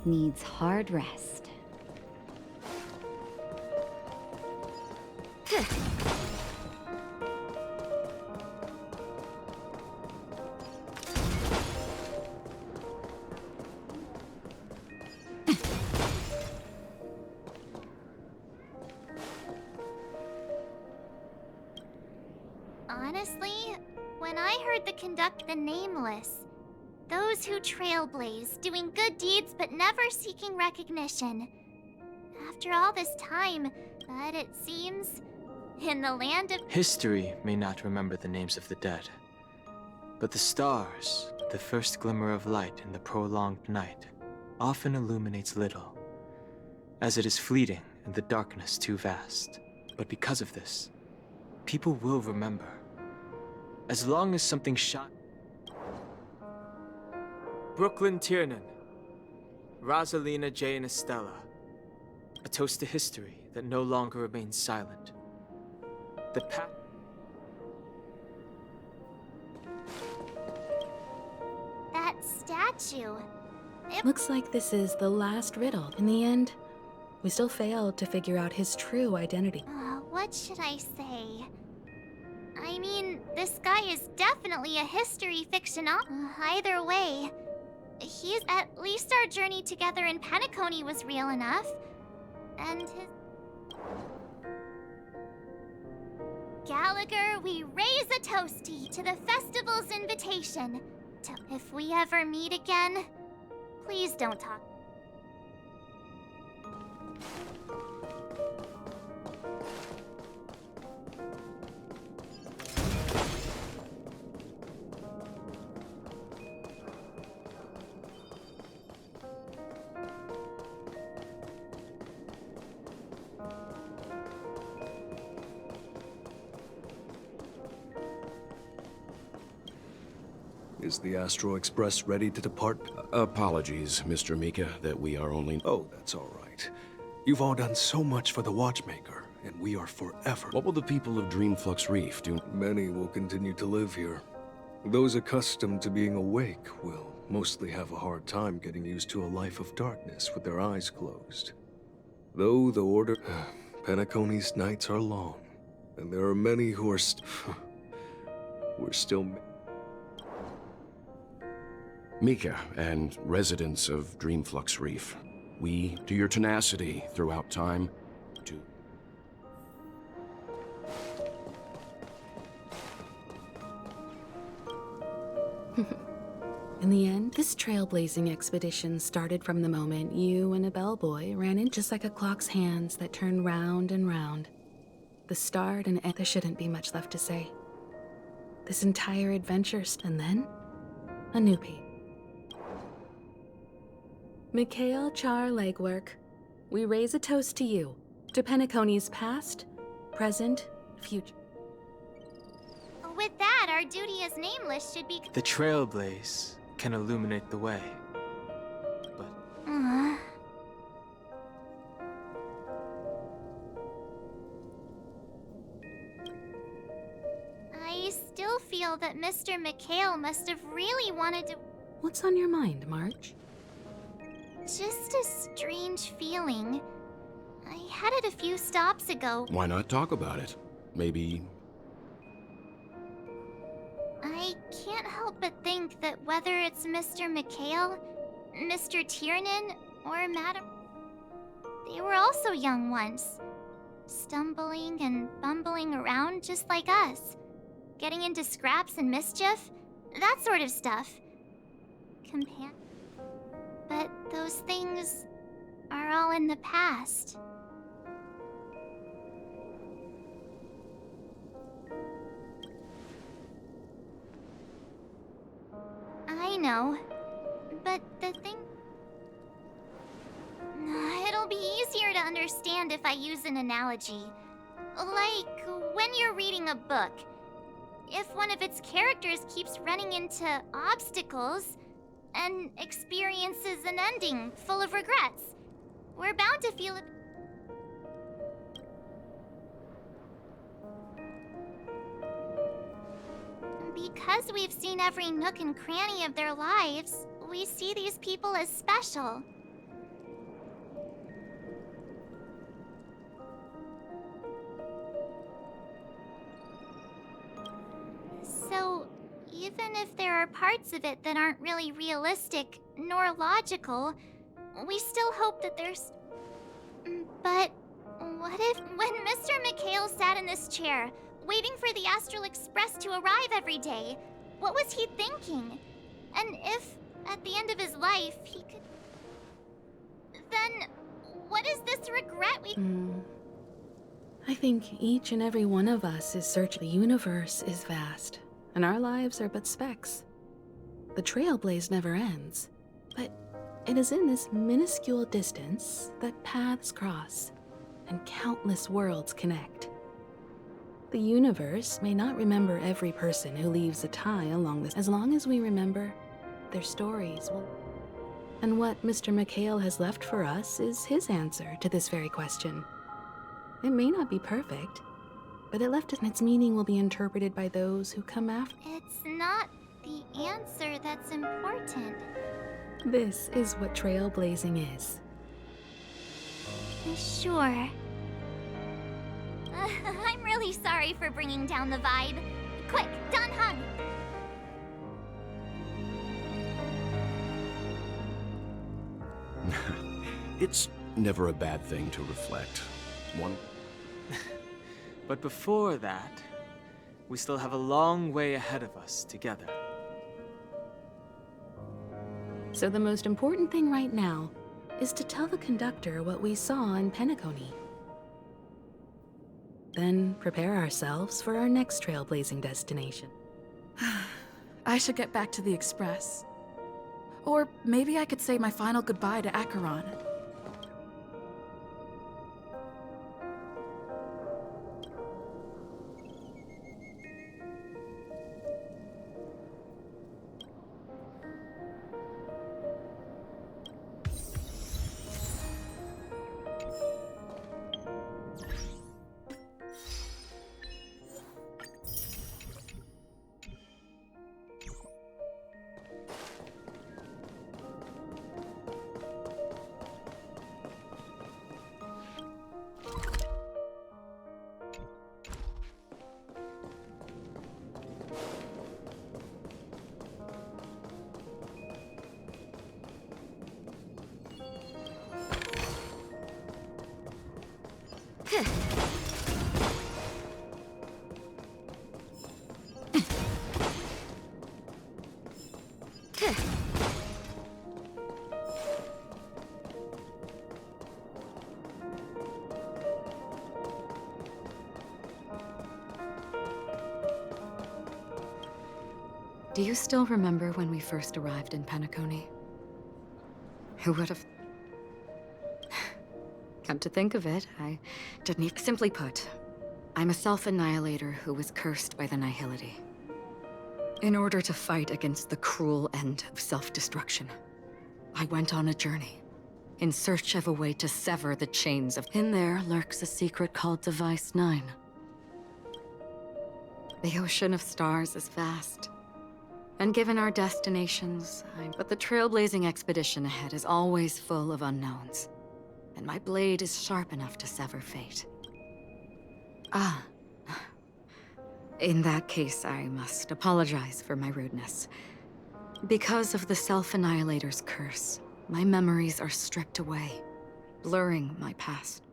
needs hard rest. Honestly, when I heard the conduct the nameless, those who trailblaze, doing good deeds but never seeking recognition. After all this time, but it seems, in the land of History may not remember the names of the dead, but the stars, the first glimmer of light in the prolonged night, often illuminates little, as it is fleeting and the darkness too vast. But because of this, people will remember. As long as something shot. Brooklyn Tiernan, Rosalina J. and Estella. A toast to history that no longer remains silent. The that statue. Looks like this is the last riddle. In the end, we still failed to figure out his true identity. What should I say? I mean, this guy is definitely a history fiction. Either way, at least our journey together in Penacony was real enough. And his... Gallagher, we raise a toasty to the festival's invitation. If we ever meet again, please don't talk. Is the Astro Express ready to depart? Apologies, Mr. Mika, that we are only... Oh, that's all right. You've all done so much for the Watchmaker, and we are forever. What will the people of Dreamflux Reef do? Many will continue to live here. Those accustomed to being awake will mostly have a hard time getting used to a life of darkness with their eyes closed. Though the order... Penacony's nights are long, and there are many who are we're still... Mika and residents of Dreamflux Reef, we, to your tenacity throughout time, to... In the end, this trailblazing expedition started from the moment you and a bellboy ran in, just like a clock's hands that turned round and round. The start and end, there shouldn't be much left to say. This entire adventure, and then a new peak. Mikhail Char Legwork, we raise a toast to you, to Penacony's past, present, future. With that, our duty as nameless should be... The trailblaze can illuminate the way, but... I still feel that Mr. Mikhail must have really wanted to... What's on your mind, Marge? Just a strange feeling. I had it a few stops ago. Why not talk about it? Maybe... I can't help but think that whether it's Mr. Mikhail, Mr. Tiernan, or Madam... They were also young once. Stumbling and bumbling around just like us. Getting into scraps and mischief. That sort of stuff. But those things are all in the past. I know, but the thing... It'll be easier to understand if I use an analogy. Like when you're reading a book. If one of its characters keeps running into obstacles and experiences an ending full of regrets, we're bound to feel it. Because we've seen every nook and cranny of their lives, we see these people as special. even if there are parts of it that aren't really realistic nor logical, we still hope that there's... But what if when Mr. McHale sat in this chair, waiting for the Astral Express to arrive every day, what was he thinking? And if, at the end of his life, he could... Then, what is this regret we... I think each and every one of us is searching. The universe is vast, and our lives are but specks. The trailblaze never ends, but it is in this minuscule distance that paths cross, and countless worlds connect. The universe may not remember every person who leaves a tie along this, as long as we remember their stories will... And what Mr. McHale has left for us is his answer to this very question. It may not be perfect, but it left and its meaning will be interpreted by those who come after. It's not the answer that's important. This is what trailblazing is. Sure. I'm really sorry for bringing down the vibe. Quick, Dan Hung! It's never a bad thing to reflect. One... But before that, we still have a long way ahead of us together. So the most important thing right now is to tell the conductor what we saw in Penacony. Then prepare ourselves for our next trailblazing destination. I should get back to the Express. Or maybe I could say my final goodbye to Acheron. Do you still remember when we first arrived in Penacony? Who would have... Come to think of it, I didn't even... Simply put, I'm a self-annihilator who was cursed by the Nihility. In order to fight against the cruel end of self-destruction, I went on a journey, in search of a way to sever the chains of... In there lurks a secret called Device 9. The ocean of stars is vast. And given our destinations, but the trailblazing expedition ahead is always full of unknowns. And my blade is sharp enough to sever fate. Ah. In that case, I must apologize for my rudeness. Because of the Self-Annihilator's curse, my memories are stripped away, blurring my past.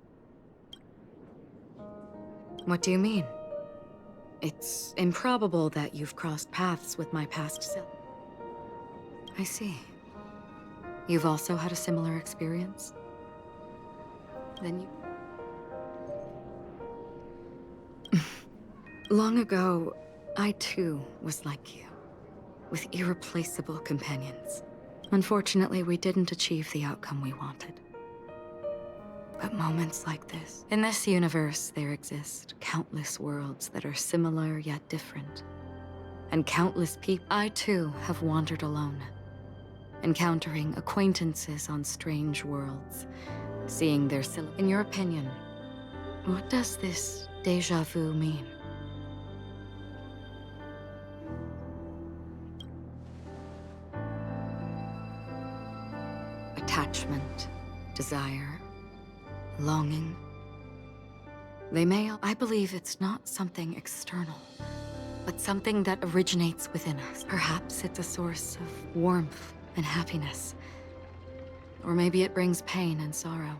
What do you mean? It's improbable that you've crossed paths with my past self. I see. You've also had a similar experience? Then you... Long ago, I too was like you, with irreplaceable companions. Unfortunately, we didn't achieve the outcome we wanted. But moments like this... In this universe, there exist countless worlds that are similar yet different. And countless people... I too have wandered alone, encountering acquaintances on strange worlds, seeing their In your opinion, what does this déjà vu mean? Attachment, desire, longing. They may... I believe it's not something external, but something that originates within us. Perhaps it's a source of warmth and happiness. Or maybe it brings pain and sorrow.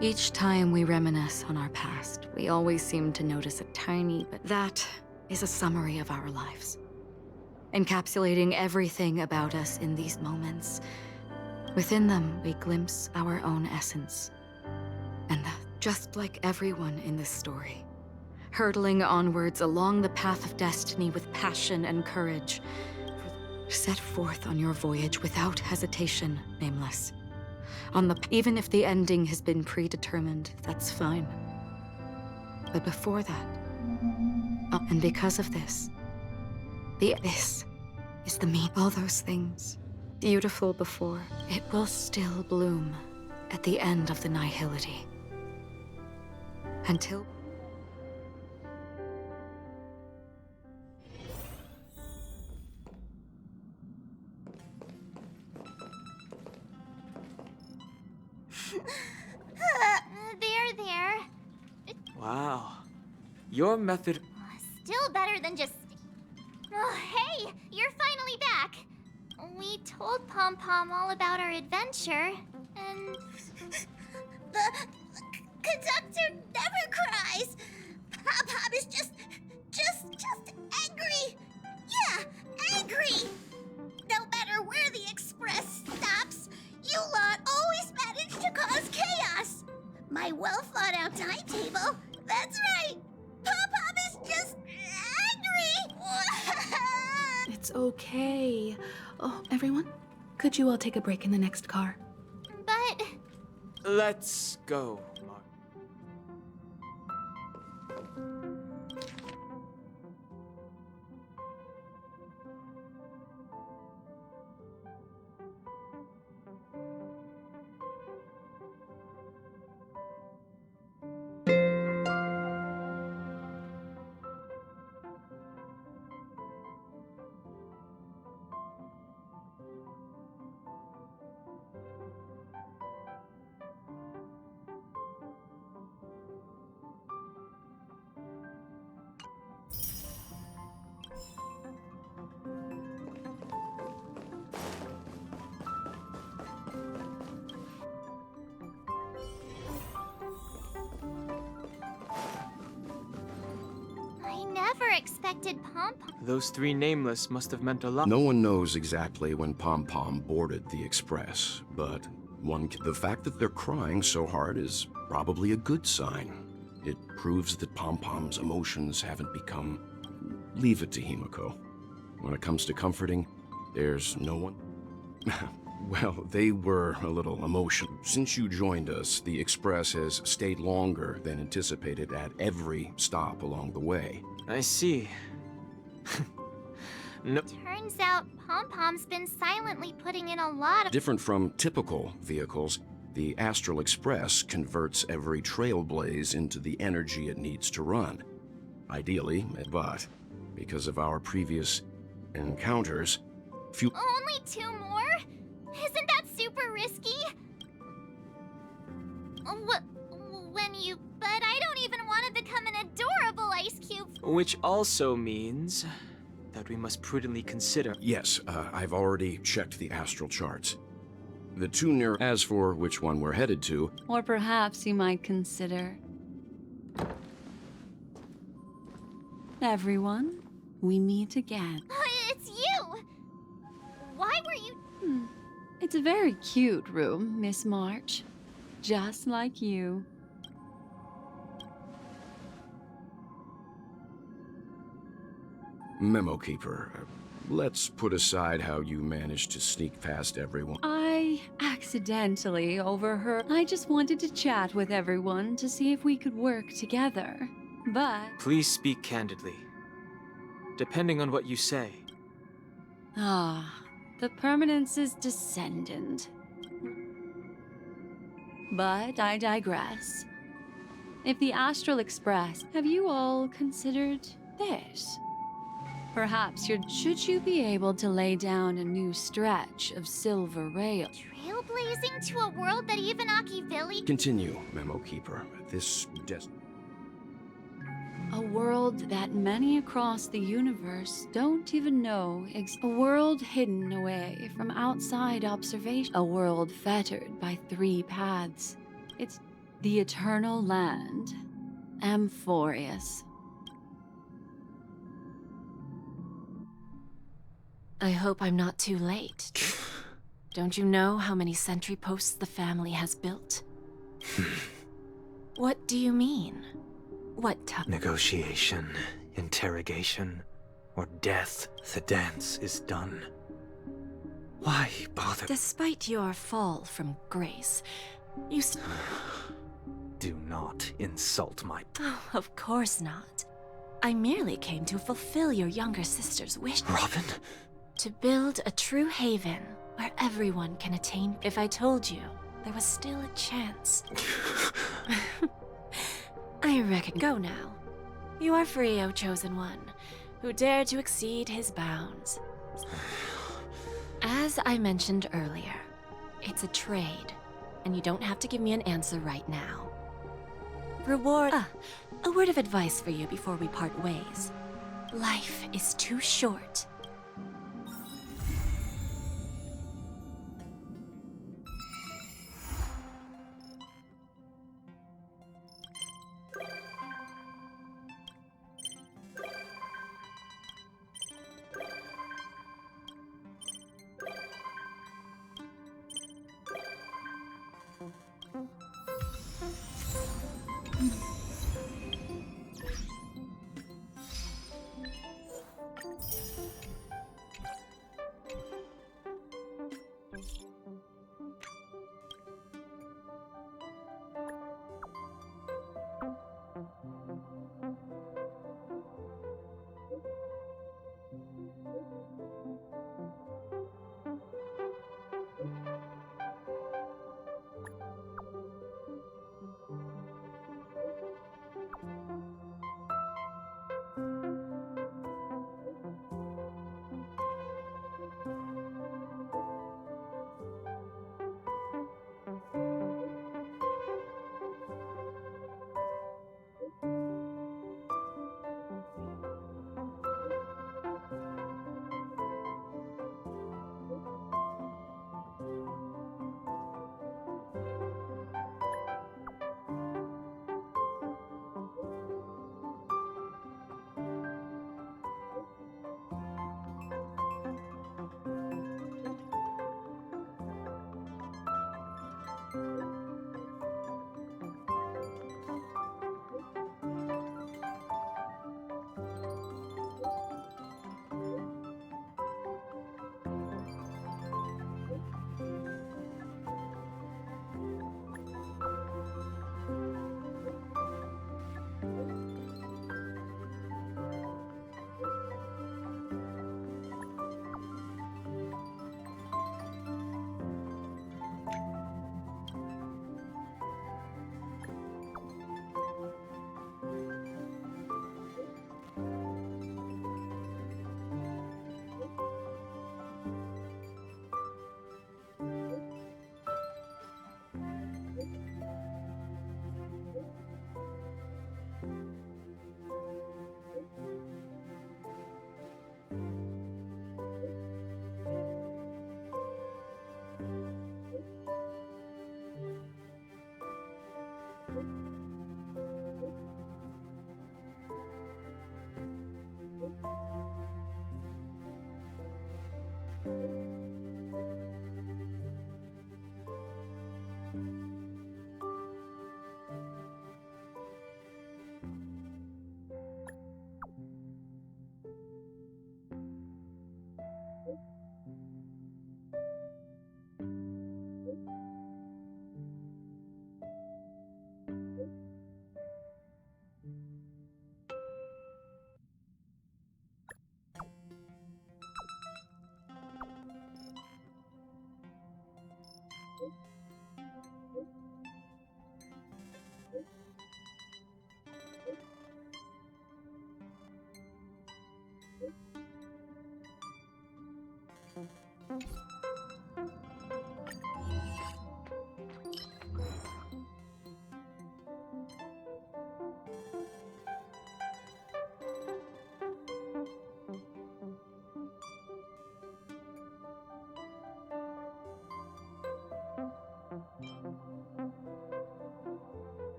Each time we reminisce on our past, we always seem to notice a tiny, but that is a summary of our lives, encapsulating everything about us in these moments. Within them, we glimpse our own essence. And just like everyone in this story, hurtling onwards along the path of destiny with passion and courage, set forth on your voyage without hesitation, Nameless. Even if the ending has been predetermined, that's fine. But before that, and because of this, this is the meaning. All those things, beautiful before, it will still bloom at the end of the nihility. Until... There. Wow. Your method... Still better than just... Oh, hey! You're finally back! We told Pom Pom all about our adventure, and... The conductor never cries! Pom Pom is just angry! Yeah, angry! No matter where the express stops, you lot always manage to cause chaos! My well-thought-out timetable, that's right! Pom Pom is just angry! It's okay. Oh, everyone, could you all take a break in the next car? But... Let's go, Mark. I never expected Pom Pom... Those three nameless must have meant a lot. No one knows exactly when Pom Pom boarded the express, but the fact that they're crying so hard is probably a good sign. It proves that Pom Pom's emotions haven't become... Leave it to Himiko. When it comes to comforting, there's no one... Well, they were a little emotional. Since you joined us, the express has stayed longer than anticipated at every stop along the way. I see. No. Turns out Pom Pom's been silently putting in a lot of... Different from typical vehicles, the Astral Express converts every trailblaze into the energy it needs to run. Ideally, but because of our previous encounters, Only 2 more? Isn't that super risky? But I don't even want to become an adorable ice cube. Which also means that we must prudently consider... Yes, I've already checked the astral charts. The 2 near... As for which one we're headed to... Or perhaps you might consider... Everyone, we meet again. It's you! Why were you... It's a very cute room, Miss March. Just like you. Memo Keeper, let's put aside how you managed to sneak past everyone. I accidentally overheard. I just wanted to chat with everyone to see if we could work together. But... Please speak candidly. Depending on what you say. The permanence is descendant. But I digress. If the Astral Express, have you all considered this? Perhaps should you be able to lay down a new stretch of silver rail? Trailblazing to a world that even Akivili... Continue, Memo Keeper. This A world that many across the universe don't even know exists. A world hidden away from outside observation. A world fettered by 3 paths. It's the eternal land, Amphorius. I hope I'm not too late. Don't you know how many sentry posts the family has built? What do you mean? What time? Negotiation, interrogation, or death. The dance is done. Why bother? Despite your fall from grace, you Do not insult my... Oh, of course not. I merely came to fulfill your younger sister's wish. Robin? To build a true haven where everyone can attain. If I told you there was still a chance. I reckon. Go now. You are free, O Chosen One, who dared to exceed his bounds. As I mentioned earlier, it's a trade, and you don't have to give me an answer right now. Reward. A word of advice for you before we part ways. Life is too short.